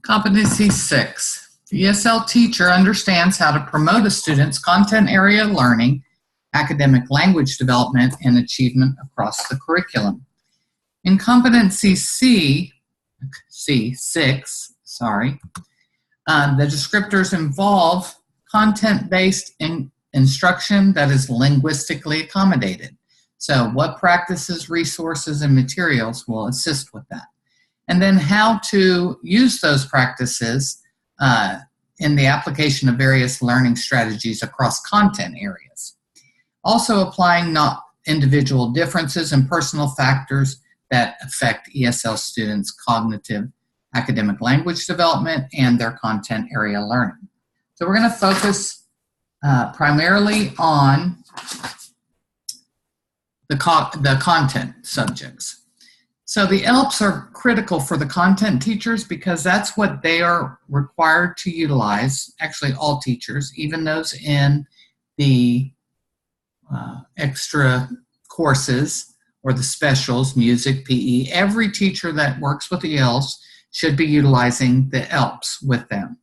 Competency 6. The ESL teacher understands how to promote a student's content area learning, academic language development, and achievement across the curriculum. In Competency 6, the descriptors involve content-based instruction that is linguistically accommodated. So what practices, resources, and materials will assist with that? And then how to use those practices in the application of various learning strategies across content areas. Also applying not individual differences and personal factors that affect ESL students' cognitive academic language development and their content area learning. So we're going to focus primarily on the content subjects. So the ELPs are critical for the content teachers because that's what they are required to utilize, actually all teachers, even those in the extra courses or the specials, music, PE. Every teacher that works with the ELPs should be utilizing the ELPs with them.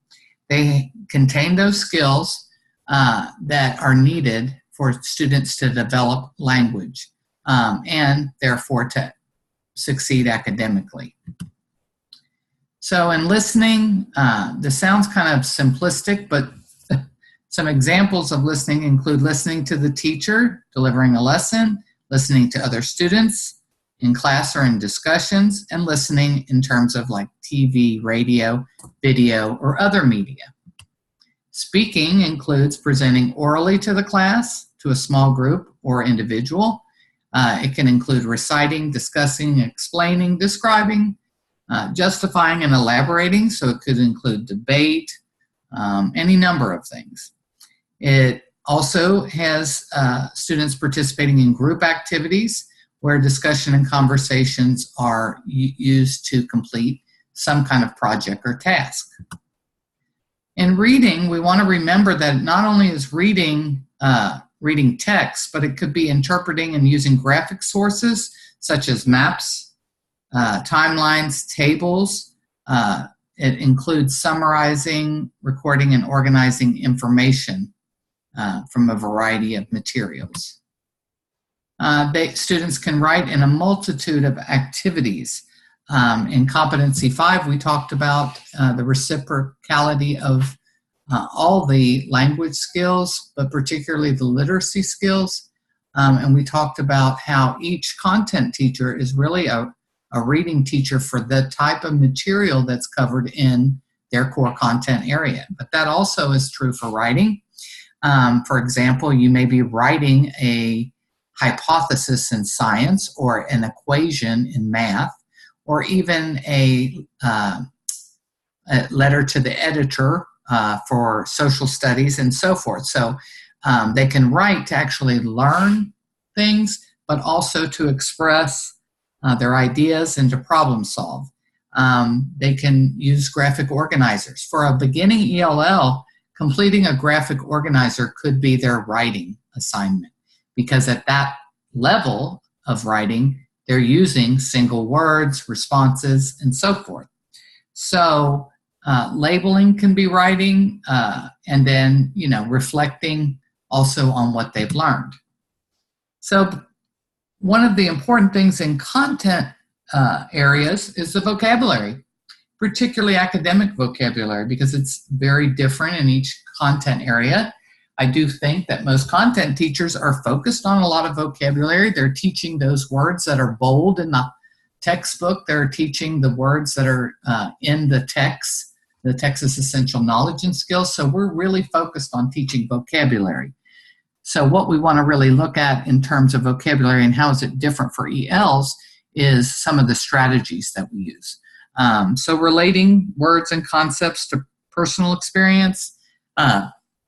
They contain those skills that are needed for students to develop language and therefore to succeed academically. So in listening, this sounds kind of simplistic, but some examples of listening include listening to the teacher delivering a lesson, listening to other students in class or in discussions, and listening in terms of like TV, radio, video, or other media. Speaking includes presenting orally to the class, to a small group or individual. It can include reciting, discussing, explaining, describing, justifying, and elaborating. So it could include debate, any number of things. It also has students participating in group activities where discussion and conversations are used to complete some kind of project or task. In reading, we want to remember that not only is reading text, but it could be interpreting and using graphic sources such as maps, timelines, tables. It includes summarizing, recording, and organizing information from a variety of materials. Students can write in a multitude of activities. In Competency 5, we talked about the reciprocality of all the language skills, but particularly the literacy skills. And we talked about how each content teacher is really a reading teacher for the type of material that's covered in their core content area. But that also is true for writing. For example, you may be writing a hypothesis in science or an equation in math, or even a letter to the editor for social studies and so forth. So they can write to actually learn things, but also to express their ideas and to problem solve. They can use graphic organizers. For a beginning ELL, completing a graphic organizer could be their writing assignment, because at that level of writing, they're using single words, responses, and so forth. So labeling can be writing, and then, reflecting also on what they've learned. So one of the important things in content areas is the vocabulary, particularly academic vocabulary, because it's very different in each content area. I do think that most content teachers are focused on a lot of vocabulary. They're teaching those words that are bold in the textbook. They're teaching the words that are in the Texas Essential Knowledge and Skills. So we're really focused on teaching vocabulary. So what we want to really look at in terms of vocabulary and how is it different for ELs is some of the strategies that we use. So relating words and concepts to personal experience,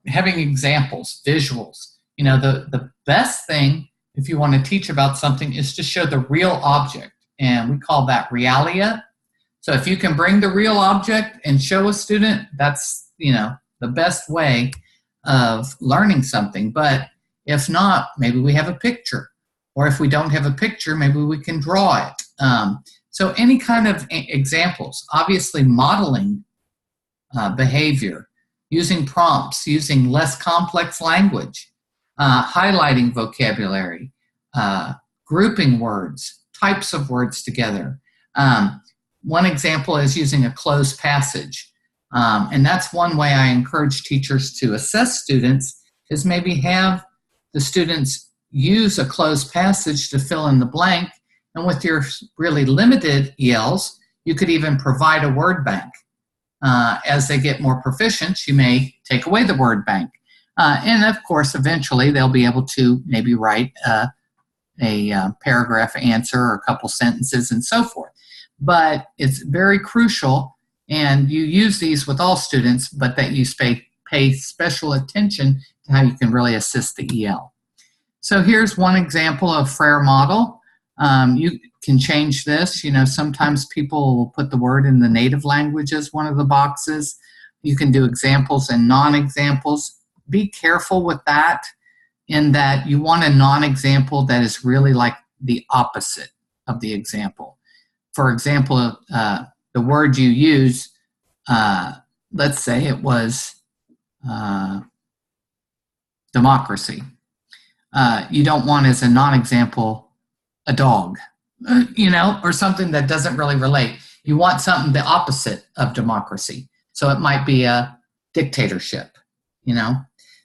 having examples, visuals. The best thing if you want to teach about something is to show the real object, and we call that realia. So if you can bring the real object and show a student, that's the best way of learning something. But if not, maybe we have a picture, or if we don't have a picture, maybe we can draw it. So any kind of examples. Obviously, modeling behavior, using prompts, using less complex language, highlighting vocabulary, grouping words, types of words together. One example is using a closed passage. And that's one way I encourage teachers to assess students, is maybe have the students use a closed passage to fill in the blank. And with your really limited ELs, you could even provide a word bank. As they get more proficient, you may take away the word bank. And of course, eventually they'll be able to maybe write a paragraph answer or a couple sentences and so forth. But it's very crucial, and you use these with all students, but that you pay special attention to how you can really assist the EL. So here's one example of Frere model. You can change this. Sometimes people will put the word in the native language as one of the boxes. You can do examples and non-examples. Be careful with that, in that you want a non-example that is really like the opposite of the example. For example, the word you use, let's say it was democracy. You don't want as a non-example a dog, or something that doesn't really relate. You want something the opposite of democracy. So it might be a dictatorship,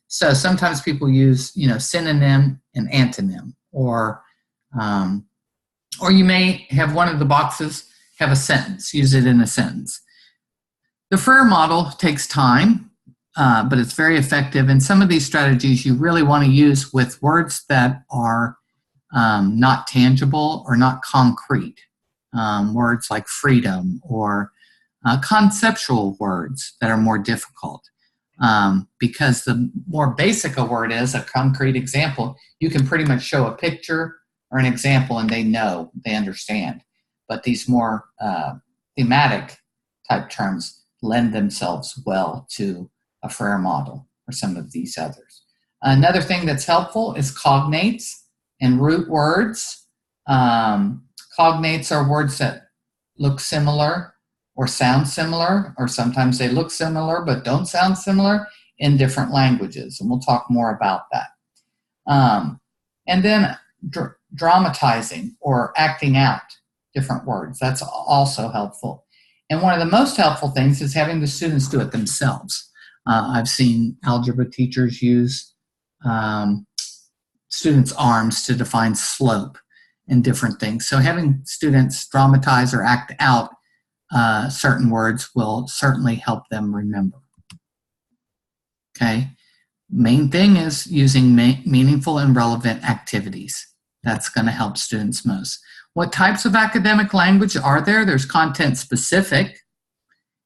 So sometimes people use, synonym and antonym, or you may have one of the boxes have a sentence, use it in a sentence. The Frere model takes time, but it's very effective. And some of these strategies you really want to use with words that are not tangible or not concrete. Words like freedom, or conceptual words that are more difficult. Because the more basic a word is, a concrete example, you can pretty much show a picture or an example and they understand. But these more thematic type terms lend themselves well to a Frere model or some of these others. Another thing that's helpful is cognates and root words. Cognates are words that look similar or sound similar, or sometimes they look similar but don't sound similar in different languages, and we'll talk more about that. And then dramatizing or acting out different words. That's also helpful. And one of the most helpful things is having the students do it themselves. I've seen algebra teachers use students' arms to define slope and different things. So having students dramatize or act out certain words will certainly help them remember. Okay. Main thing is using meaningful and relevant activities. That's going to help students most. What types of academic language are there? There's content specific,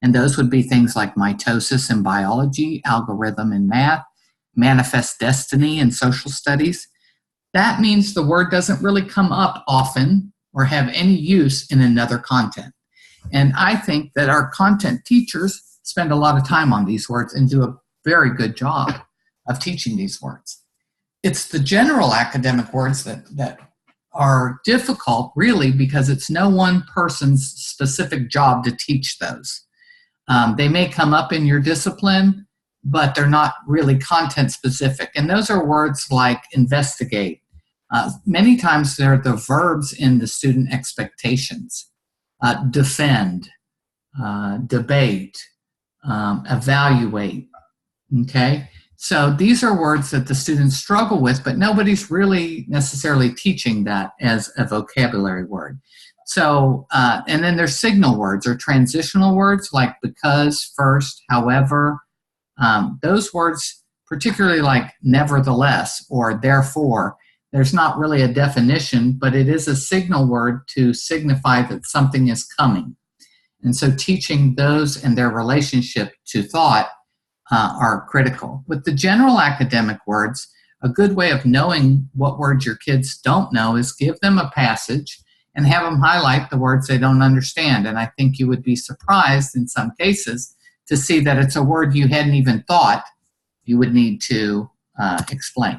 and those would be things like mitosis in biology, algorithm in math, manifest destiny in social studies. That means the word doesn't really come up often or have any use in another content. And I think that our content teachers spend a lot of time on these words and do a very good job of teaching these words. It's the general academic words that are difficult, really, because it's no one person's specific job to teach those. They may come up in your discipline, but they're not really content specific. And those are words like investigate. Many times they're the verbs in the student expectations. Defend, debate, evaluate, okay? So these are words that the students struggle with, but nobody's really necessarily teaching that as a vocabulary word. So, and then there's signal words or transitional words like because, first, however. Those words, particularly like nevertheless or therefore, there's not really a definition, but it is a signal word to signify that something is coming. And so teaching those and their relationship to thought are critical. With the general academic words, a good way of knowing what words your kids don't know is give them a passage and have them highlight the words they don't understand. And I think you would be surprised in some cases to see that it's a word you hadn't even thought you would need to explain.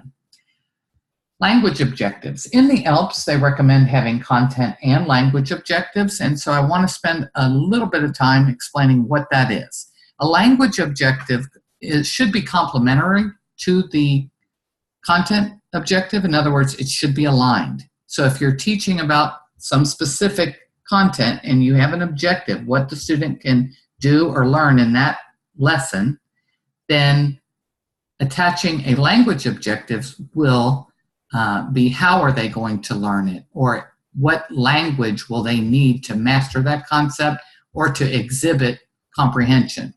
Language objectives. In the ELPS, they recommend having content and language objectives, and so I want to spend a little bit of time explaining what that is. A language objective should be complementary to the content objective. In other words, it should be aligned. So if you're teaching about some specific content and you have an objective, what the student can do or learn in that lesson, then attaching a language objective will be how are they going to learn it, or what language will they need to master that concept or to exhibit comprehension.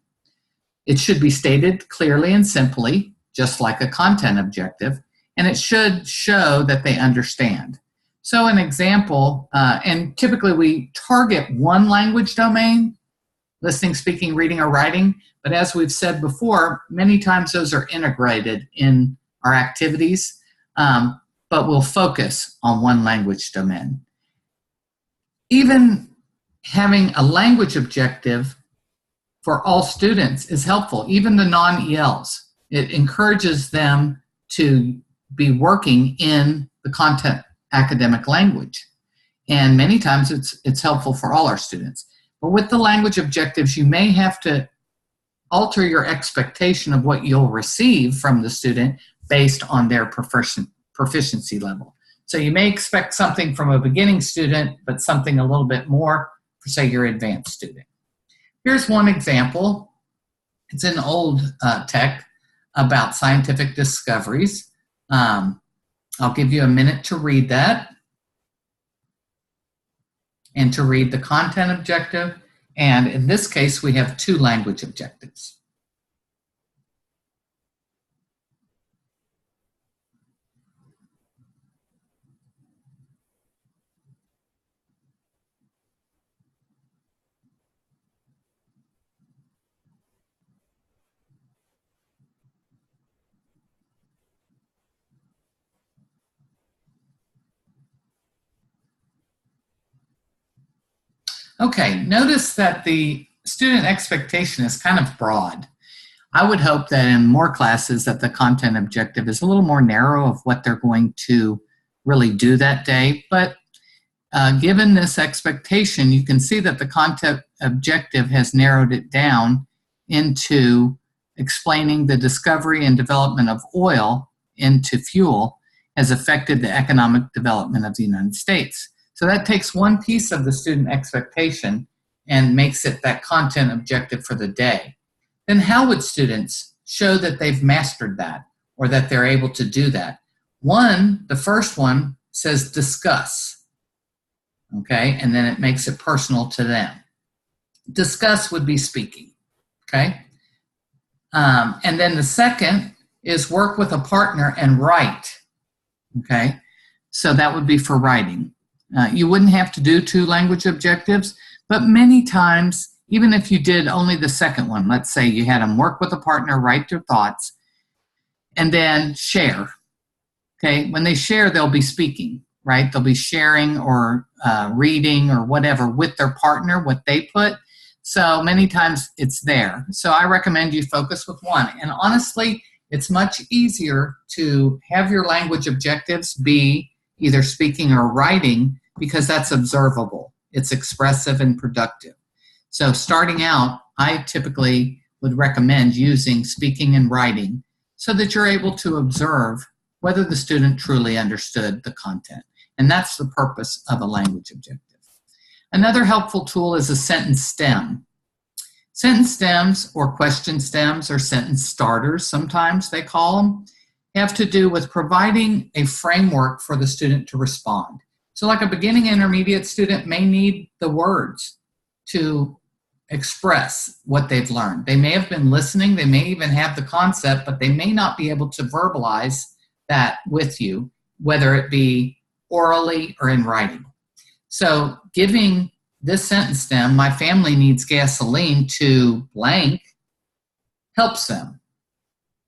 It should be stated clearly and simply, just like a content objective, and it should show that they understand. So an example, and typically we target one language domain, listening, speaking, reading, or writing, but as we've said before, many times those are integrated in our activities, but we'll focus on one language domain. Even having a language objective for all students is helpful, even the non-ELs. It encourages them to be working in the content academic language. And many times it's helpful for all our students. But with the language objectives, you may have to alter your expectation of what you'll receive from the student based on their proficiency level. So you may expect something from a beginning student, but something a little bit more for, say, your advanced student. Here's one example. It's an old tech about scientific discoveries. I'll give you a minute to read that and to read the content objective. And in this case, we have 2 language objectives. Okay, notice that the student expectation is kind of broad. I would hope that in more classes that the content objective is a little more narrow of what they're going to really do that day, but given this expectation, you can see that the content objective has narrowed it down into explaining the discovery and development of oil into fuel has affected the economic development of the United States. So that takes one piece of the student expectation and makes it that content objective for the day. Then how would students show that they've mastered that or that they're able to do that? The first one says discuss, okay? And then it makes it personal to them. Discuss would be speaking, okay? And then the second is work with a partner and write, okay? So that would be for writing. You wouldn't have to do 2 language objectives, but many times, even if you did only the second one, let's say you had them work with a partner, write their thoughts, and then share. Okay, when they share, they'll be speaking, right? They'll be sharing or reading or whatever with their partner, what they put. So many times it's there. So I recommend you focus with one. And honestly, it's much easier to have your language objectives be either speaking or writing because that's observable. It's expressive and productive. So starting out, I typically would recommend using speaking and writing so that you're able to observe whether the student truly understood the content. And that's the purpose of a language objective. Another helpful tool is a sentence stem. Sentence stems or question stems or sentence starters, sometimes they call them, have to do with providing a framework for the student to respond. So like a beginning intermediate student may need the words to express what they've learned. They may have been listening, they may even have the concept, but they may not be able to verbalize that with you, whether it be orally or in writing. So giving this sentence stem, my family needs gasoline to blank, helps them.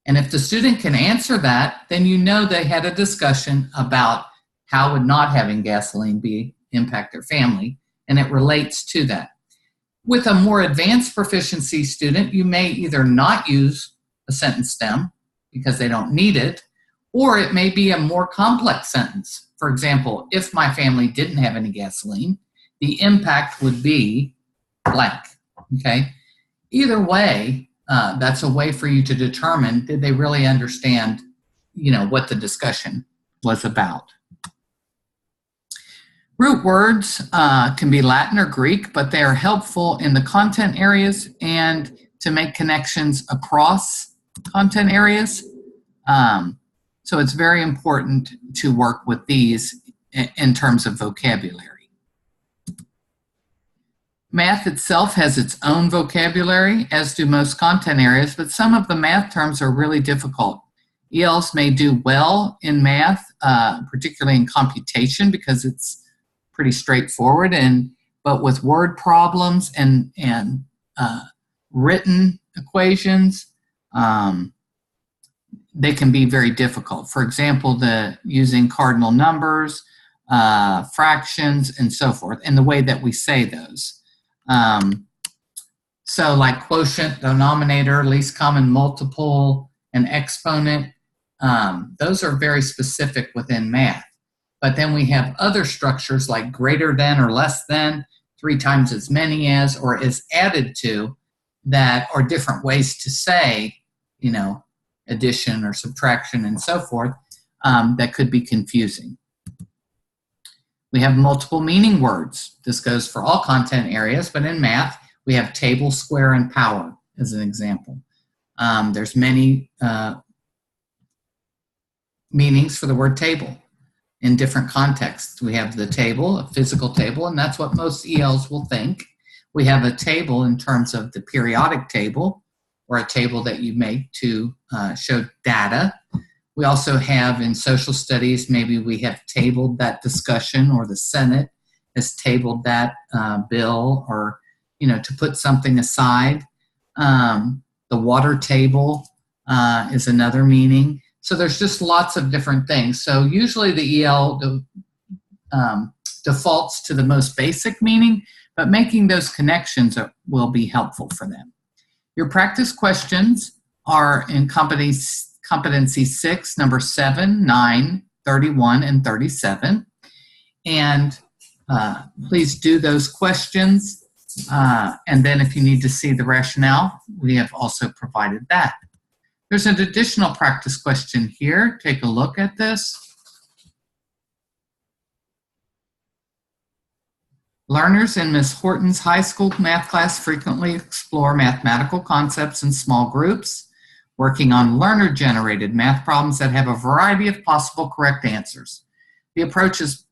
And if the student can answer that, then you know they had a discussion about how would not having gasoline impact their family, and it relates to that. With a more advanced proficiency student, you may either not use a sentence stem because they don't need it, or it may be a more complex sentence. For example, if my family didn't have any gasoline, the impact would be blank, okay? Either way, that's a way for you to determine, did they really understand, what the discussion was about. Root words can be Latin or Greek, but they are helpful in the content areas and to make connections across content areas. So it's very important to work with these in terms of vocabulary. Math itself has its own vocabulary, as do most content areas, but some of the math terms are really difficult. ELs may do well in math, particularly in computation, because it's pretty straightforward, but with word problems and written equations, they can be very difficult. For example, using cardinal numbers, fractions, and so forth, and the way that we say those. So like quotient, denominator, least common multiple, and exponent, those are very specific within math. But then we have other structures like greater than or less than, 3 times as many as, or is added to, that are different ways to say, addition or subtraction and so forth, that could be confusing. We have multiple meaning words. This goes for all content areas, but in math, we have table, square, and power as an example. There's many meanings for the word table in different contexts. We have the table, a physical table, and that's what most ELs will think. We have a table in terms of the periodic table, or a table that you make to show data. We also have in social studies, maybe we have tabled that discussion, or the Senate has tabled that bill, or to put something aside. The water table is another meaning. So there's just lots of different things. So usually the EL defaults to the most basic meaning, but making those connections will be helpful for them. Your practice questions are in competency 6, number 7, 9, 31, and 37. And please do those questions. And then if you need to see the rationale, we have also provided that. There's an additional practice question here. Take a look at this. Learners in Ms. Horton's high school math class frequently explore mathematical concepts in small groups, working on learner-generated math problems that have a variety of possible correct answers. The approach is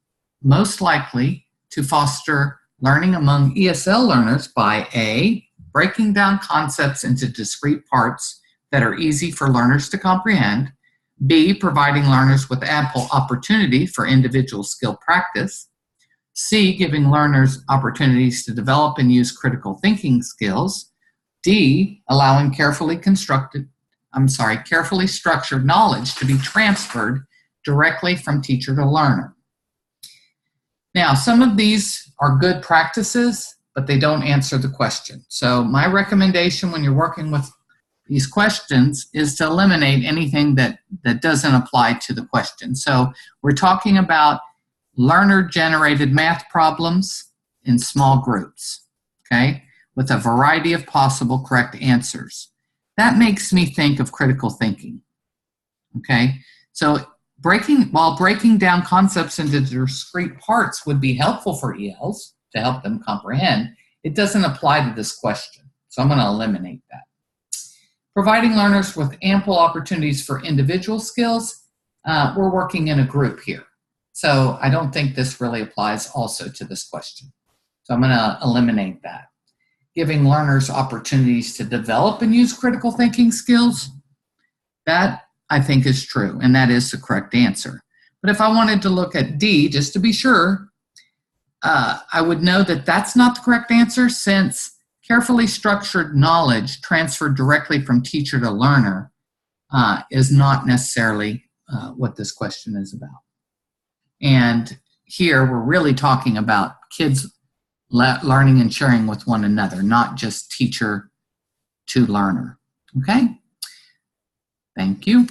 most likely to foster learning among ESL learners by A, breaking down concepts into discrete parts that are easy for learners to comprehend, B, providing learners with ample opportunity for individual skill practice, C, giving learners opportunities to develop and use critical thinking skills, D, allowing carefully structured knowledge to be transferred directly from teacher to learner. Now, some of these are good practices, but they don't answer the question. So my recommendation when you're working with these questions is to eliminate anything that doesn't apply to the question. So we're talking about learner-generated math problems in small groups, okay, with a variety of possible correct answers. That makes me think of critical thinking, okay? So while breaking down concepts into discrete parts would be helpful for ELs to help them comprehend, it doesn't apply to this question. So I'm going to eliminate that. Providing learners with ample opportunities for individual skills, we're working in a group here. So I don't think this really applies also to this question. So I'm going to eliminate that. Giving learners opportunities to develop and use critical thinking skills, that I think is true, and that is the correct answer. But if I wanted to look at D, just to be sure, I would know that that's not the correct answer, since carefully structured knowledge transferred directly from teacher to learner is not necessarily what this question is about. And here we're really talking about kids learning and sharing with one another, not just teacher to learner. Okay? Thank you.